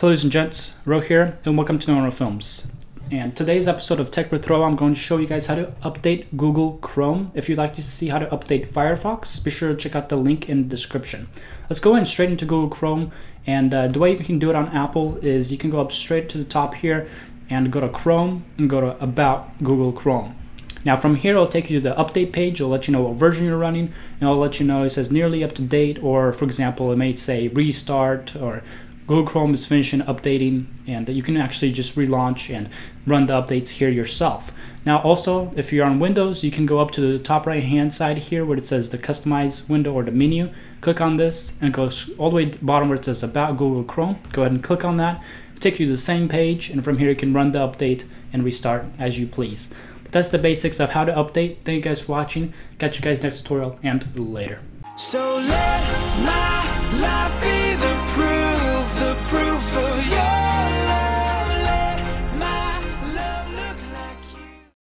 Hello ladies and gents, Ro here, and welcome to Normal Films. And today's episode of Tech with Ro, I'm going to show you guys how to update Google Chrome. If you'd like to see how to update Firefox, be sure to check out the link in the description. Let's go in straight into Google Chrome, and the way you can do it on Apple is you can go up straight to the top here and go to Chrome and go to About Google Chrome. Now from here it'll take you to the update page. It'll let you know what version you're running, and it'll let you know it says nearly up to date, or for example it may say restart, or Google Chrome is finishing updating, and you can actually just relaunch and run the updates here yourself. Now also, if you're on Windows, you can go up to the top right hand side here where it says the customize window or the menu. Click on this and go all the way to the bottom where it says about Google Chrome. Go ahead and click on that. It'll take you to the same page, and from here you can run the update and restart as you please. But that's the basics of how to update. Thank you guys for watching. Catch you guys next tutorial, and later. So